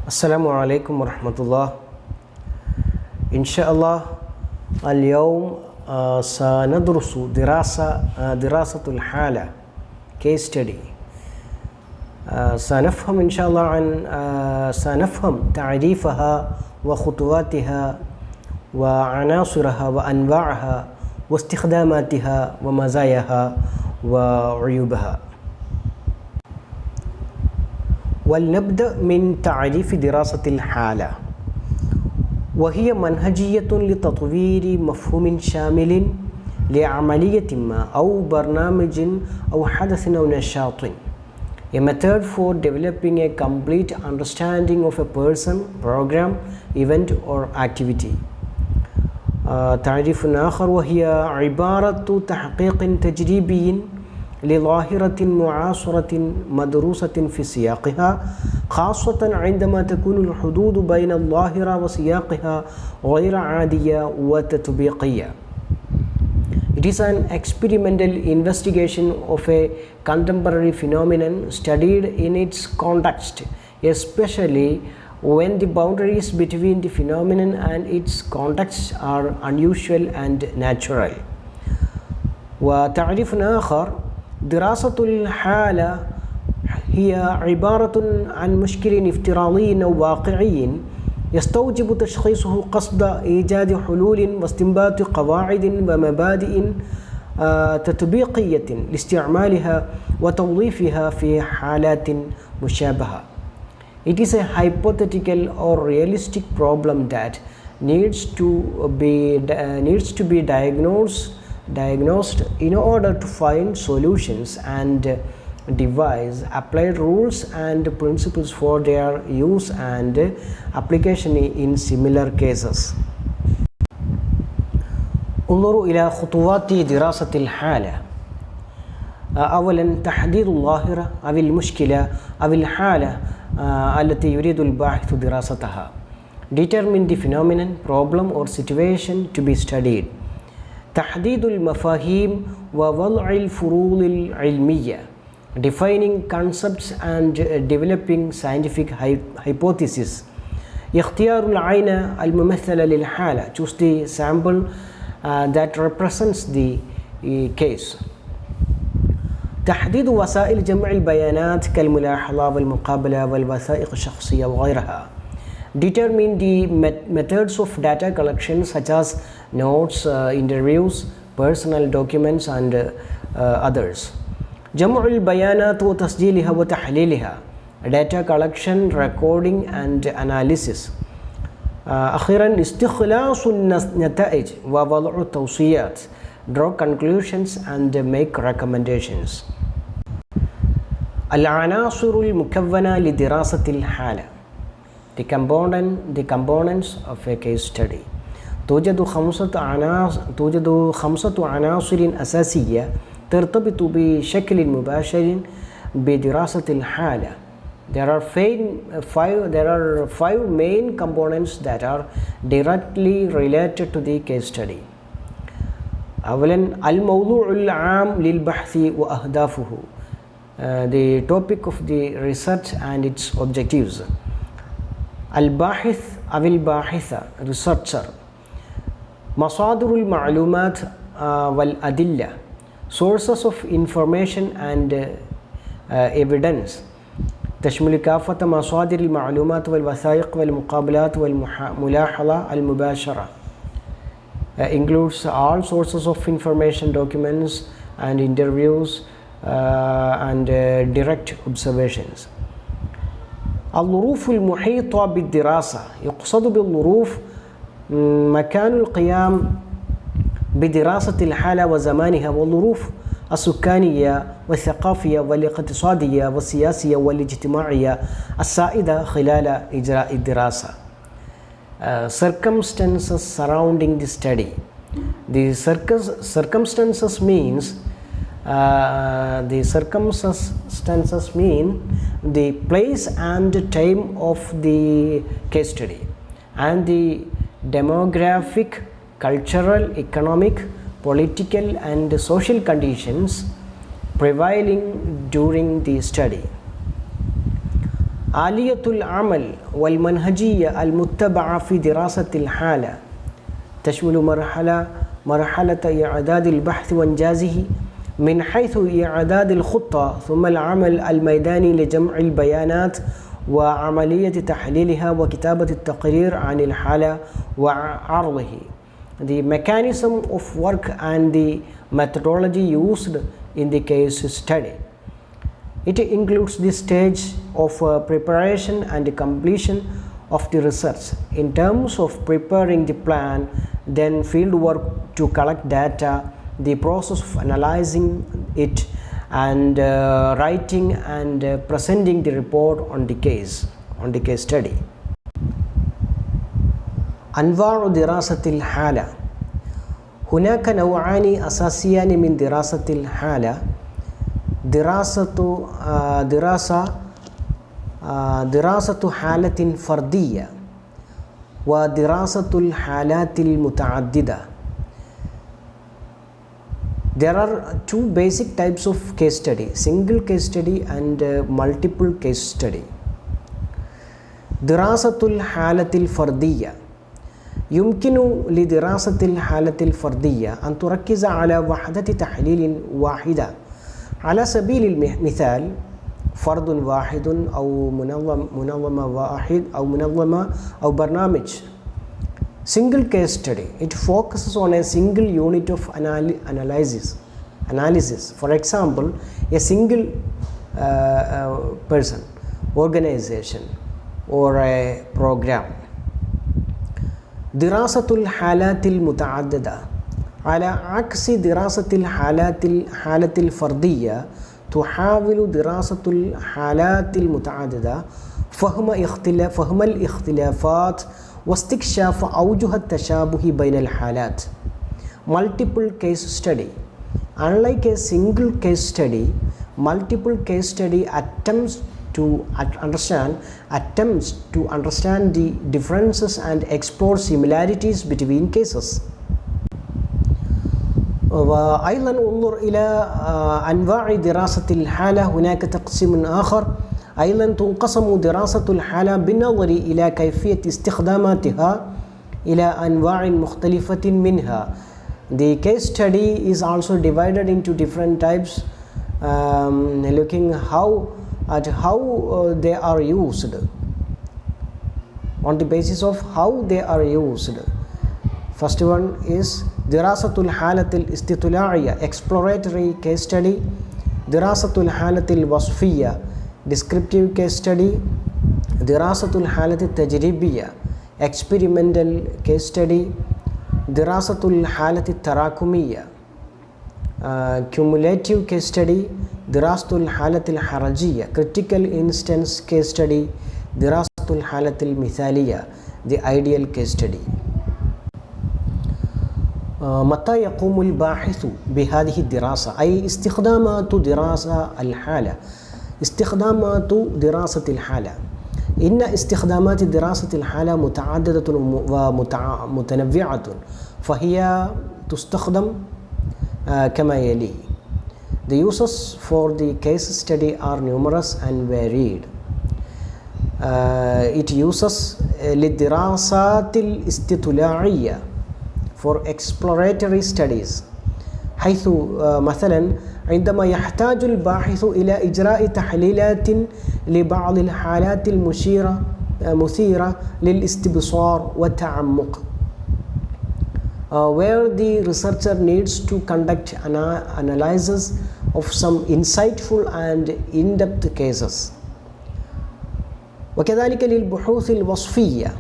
السلام عليكم ورحمة الله. إن شاء الله اليوم سندرس دراسة الحالة case study. سنفهم إن شاء الله سنفهم تعريفها وخطواتها وعناصرها وأنواعها واستخداماتها ومزاياها وعيوبها. ولنبدأ من تعريف دراسة الحالة، وهي منهجية لتطوير مفهوم شامل لعملية ما أو برنامج أو حدث أو نشاط. A method for developing a complete understanding of a person, program, event or activity. تعريف آخر وهي عبارة تحقيق تجريبي لظاهرة معاصرة مدروسة في سياقها، خاصة عندما تكون الحدود بين الظاهرة وسياقها غير عادية وتطبيقية. It is an experimental investigation of a contemporary phenomenon studied in its context, especially when the boundaries between the phenomenon and its context are unusual and natural. وتعريف آخر: دراسة الحالة هي عبارة عن مشكل افتراضي أو واقعي يستوجب تشخيصه قصد إيجاد حلول واستنباط قواعد ومبادئ تطبيقية لاستعمالها وتوظيفها في حالات مشابهة. It is a hypothetical or realistic problem that needs to be diagnosed in order to find solutions and devise applied rules and principles for their use and application in similar cases. انظروا إلى خطوات دراسة الحالة. أولا، تحديد الظاهرة أو المشكلة أو الحالة التي يريد الباحث دراستها. Determine the phenomenon, problem or situation to be studied. تحديد المفاهيم ووضع الفروض العلمية. Defining concepts and developing scientific hypotheses. اختيار العينة الممثلة للحالة. Choose the sample that represents the case. تحديد وسائل جمع البيانات كالملاحظة والمقابلة والوثائق الشخصية وغيرها. Determine the methods of data collection such as notes, interviews, personal documents and others. جمع البيانات وتسجيلها وتحليلها. Data collection, recording and analysis. أخيرا، استخلاص النتائج ووضع التوصيات. Draw conclusions and make recommendations. العناصر المكونة لدراسة الحالة. The components of a case study. توجد خمسة عناصر أساسية ترتبط بشكل مباشر بدراسة الحالة. There are five main components that are directly related to the case study. أولاً، الموضوع العام للبحث وأهدافه. The topic of the research and its objectives. الباحث أو الباحثة researcher. مصادر المعلومات والأدلة. Sources of information and evidence. تشمل كافة مصادر المعلومات والوثائق والمقابلات والملاحظة المباشرة. Includes all sources of information, documents and interviews and direct observations. الظروف المحيطة بالدراسة. يقصد بالظروف مكان القيام بدراسة الحالة وزمانها، والظروف السكانية والثقافية والاقتصادية والسياسية والاجتماعية السائدة خلال إجراء الدراسة. Circumstances surrounding the study. The circumstances mean the place and time of the case study and the demographic, cultural, economic, political and social conditions prevailing during the study. آلية العمل والمنهجية المتبعة في دراسة الحالة تشمل مرحلة إعداد البحث وإنجازه من حيث إعداد الخطة ثم العمل الميداني لجمع البيانات وعملية تحليلها وكتابة التقرير عن الحالة وعرضه. The mechanism of work and the methodology used in the case study. It includes the stage of preparation and completion of the research in terms of preparing the plan, then field work to collect data, the process of analyzing it, and writing and presenting the report on the case study. أنواع دراسة الحالة. هناك نوعان أساسيان من دراسة الحالة: دراسة حالة فردية ودراسة الحالات المتعددة. There are two basic types of case study: single case study and multiple case study. دراسة الحالة الفردية. يمكن لدراسة الحالة الفردية أن تركز على وحدة تحليل واحدة. على سبيل المثال فرد واحد أو منظمة واحد أو منظمة أو برنامج. Single case study, it focuses on a single unit of analysis. For example, a single person, organization, or a program. دراسة الحالات المتعددة. على عكس دراسة الحالة الفردية، تحاول دراسة الحالات المتعددة فهم الاختلافات واستكشاف أوجه التشابه بين الحالات. Multiple case study. Unlike a single case study, multiple case study attempts to understand the differences and explore similarities between cases. وأيضا انظر إلى أنواع دراسة الحالة. هناك تقسيم آخر أيضا تنقسم دراسة الحالة بالنظر إلى كيفية استخداماتها إلى أنواع مختلفة منها. The case study is also divided into different types, looking at how they are used, on the basis of how they are used. First one is دراسة الحالة الاستطلاعية exploratory case study. دراسة الحالة الوصفية descriptive case study. دراسة الحالة التجريبية experimental case study. دراسة الحالة التراكمية cumulative case study. دراسة الحالة الحرجية critical instance case study. دراسة الحالة المثالية the ideal case study. متى يقوم الباحث بهذه الدراسة؟ أي استخدامات دراسة الحالة. استخدامات دراسة الحالة. إن استخدامات دراسة الحالة متعددة ومتنوعة، فهي تستخدم كما يلي. The uses for the case study are numerous and varied. It uses للدراسات الاستطلاعية for exploratory studies، حيث مثلا عندما يحتاج الباحث إلى إجراء تحليلات لبعض الحالات مثيرة للاستبصار والتعمق. Where the researcher needs to conduct analysis of some insightful and in-depth cases. وكذلك للبحوث الوصفية،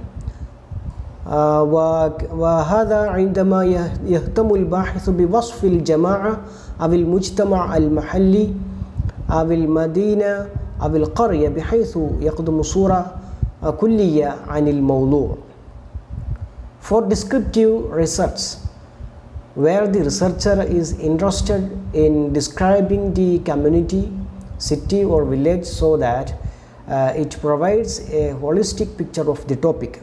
وهذا عندما يهتم الباحث بوصف الجماعة أو المجتمع المحلي أو المدينة أو القرية بحيث يقدم صورة كلية عن الموضوع. For descriptive research, where the researcher is interested in describing the community, city or village so that it provides a holistic picture of the topic.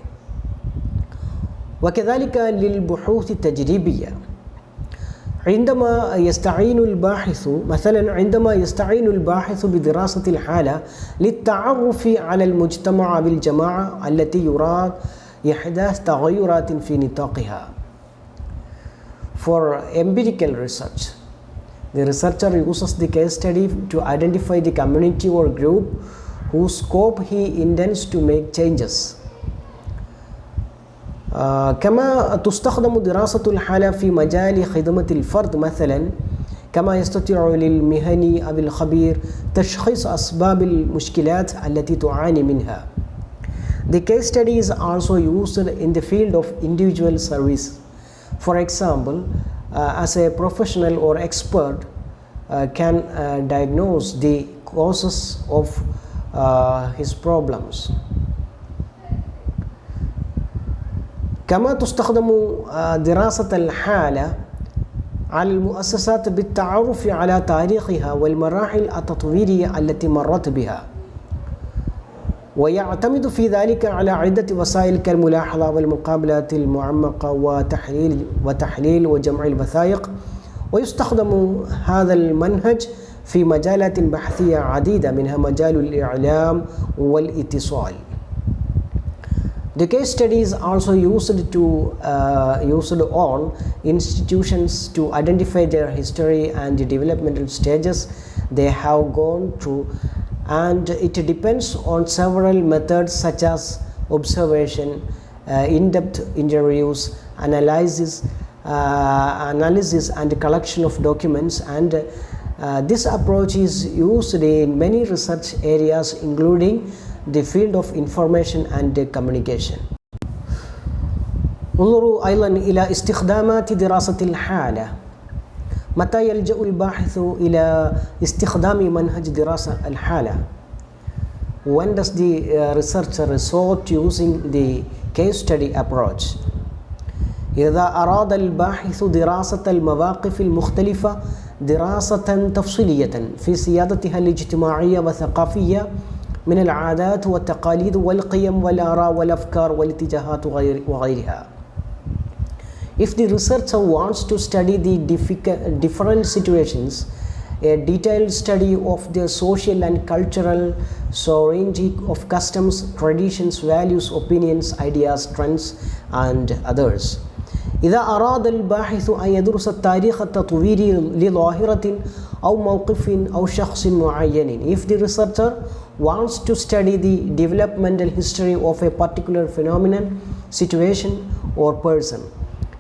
وكذلك للبحوث التجريبية، عندما يستعين الباحث مثلا بدراسة الحالة للتعرف على المجتمع بالجماعة التي يراد إحداث تغيرات في نطاقها. For empirical research, the researcher uses the case study to identify the community or group whose scope he intends to make changes. كما تستخدم دراسة الحالة في مجال خدمة الفرد مثلا، كما يستطيع للمهني أو الخبير تشخيص أسباب المشكلات التي تعاني منها. The case study is also used in the field of individual service. For example, as a professional or expert can diagnose the causes of his problems. كما تستخدم دراسة الحالة على المؤسسات بالتعرف على تاريخها والمراحل التطويرية التي مرت بها، ويعتمد في ذلك على عدة وسائل كالملاحظة والمقابلات المعمقة وتحليل وجمع الوثائق. ويستخدم هذا المنهج في مجالات بحثية عديدة منها مجال الإعلام والاتصال. The case study is also used on institutions to identify their history and the developmental stages they have gone through, and it depends on several methods such as observation, in-depth interviews, analysis and collection of documents, and this approach is used in many research areas including the field of information and communication. انظروا أيضا إلى استخدامات دراسة الحالة. متى يلجأ الباحث إلى استخدام منهج دراسة الحالة؟ When does the researcher resort to using the case study approach? إذا أراد الباحث دراسة المواقف المختلفة دراسة تفصيلية في سيادتها الاجتماعية والثقافية من العادات والتقاليد والقيم والآراء والأفكار والاتجاهات وغيرها. If the researcher wants to study the different situations, a detailed study of their social and cultural sovereignty of customs, traditions, values, opinions, ideas, trends, and others. إذا أراد الباحث أن يدرس التاريخ التطويري لظاهرة أو موقف أو شخص معين, if the researcher wants to study the developmental history of a particular phenomenon, situation, or person.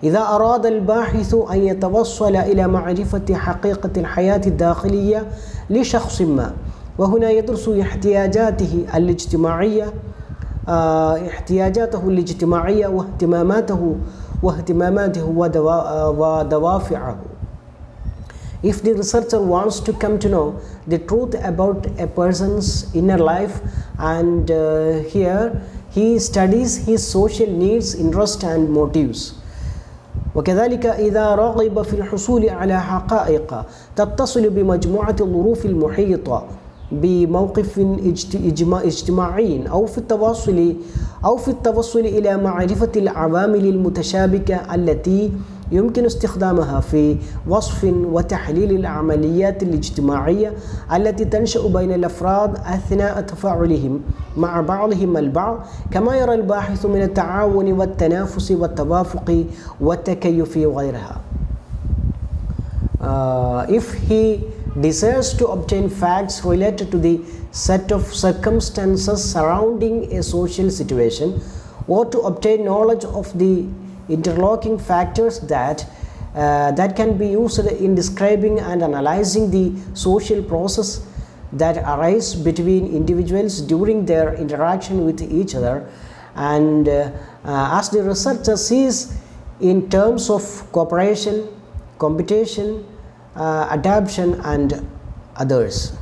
إذا أراد الباحث أن يتوصل إلى معرفة حقيقة الحياة الداخلية لشخص ما، وهنا يدرس احتياجاته الاجتماعية واهتماماته ودوافعه. If the researcher wants to come to know the truth about a person's inner life, and here he studies his social needs, interests and motives. وكذلك إذا رغب في الحصول على حقائق تتصل بمجموعة الظروف المحيطة بموقف اجتماعي أو في التوصل إلى معرفة العوامل المتشابكة التي يمكن استخدامها في وصف وتحليل العمليات الاجتماعية التي تنشأ بين الأفراد أثناء تفاعلهم مع بعضهم البعض، كما يرى الباحث من التعاون والتنافس والتوافق والتكيف وغيرها. If he desires to obtain facts related to the set of circumstances surrounding a social situation, or to obtain knowledge of the interlocking factors that can be used in describing and analyzing the social process that arise between individuals during their interaction with each other, and as the researcher sees in terms of cooperation, competition, adaptation and others.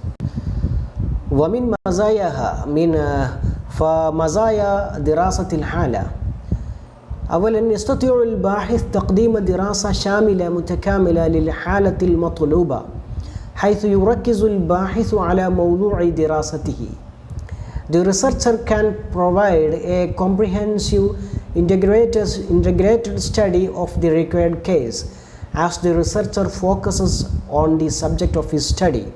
ومن مزاياها فمزايا دراسة الحالة: أولاً يستطيع الباحث تقديم دراسة شاملة متكاملة للحالة المطلوبة، حيث يركز الباحث على موضوع دراسته. The researcher can provide a comprehensive integrated study of the required case, as the researcher focuses on the subject of his study.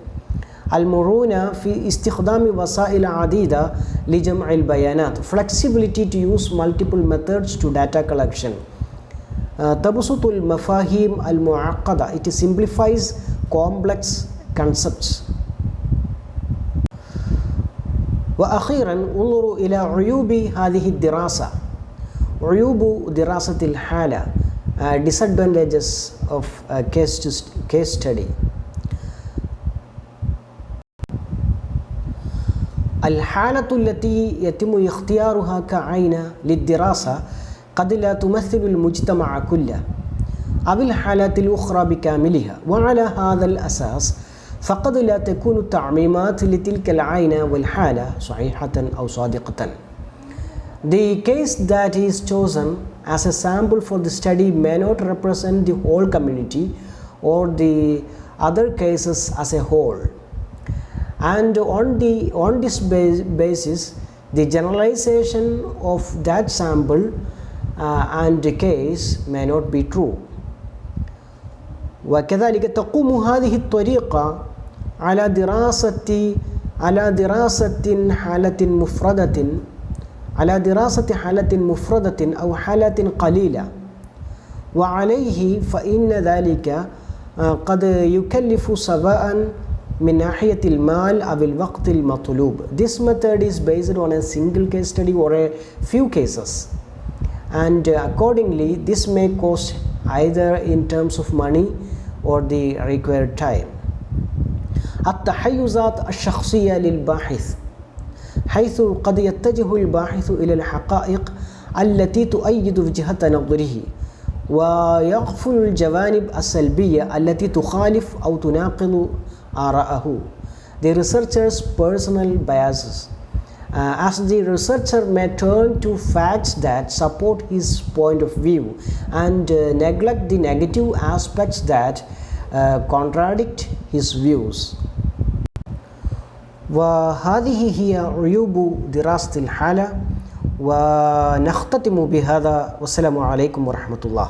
المرونة في استخدام وسائل عديدة لجمع البيانات. Flexibility to use multiple methods to data collection. تبسط المفاهيم المعقدة. It simplifies complex concepts. وأخيرا انظروا إلى عيوب هذه الدراسة. عيوب دراسة الحالة. Disadvantages of case study. الحالة التي يتم اختيارها كعينة للدراسة قد لا تمثل المجتمع كله أو الحالات الأخرى بكاملها، وعلى هذا الأساس فقد لا تكون التعميمات لتلك العينة والحالة صحيحة أو صادقة. The case that is chosen as a sample for the study may not represent the whole community or the other cases as a whole. And on this basis, the generalization of that sample and the case may not be true. وكذلك تقوم هذه الطريقة على دراسة حالة مفردة أو حالة قليلة، وعليه فإن ذلك قد يكلف سواء من ناحية المال أو الوقت المطلوب. This method is based on a single case study or a few cases, and accordingly this may cost either in terms of money or the required time. التحيزات الشخصية للباحث، حيث قد يتجه الباحث إلى الحقائق التي تؤيد وجهة نظره ويغفل الجوانب السلبية التي تخالف أو تناقض آراءه. The researcher's personal biases. As the researcher may turn to facts that support his point of view and neglect the negative aspects that contradict his views. وهذه هي عيوب دراسة الحالة، ونختتم بهذا، والسلام عليكم ورحمة الله.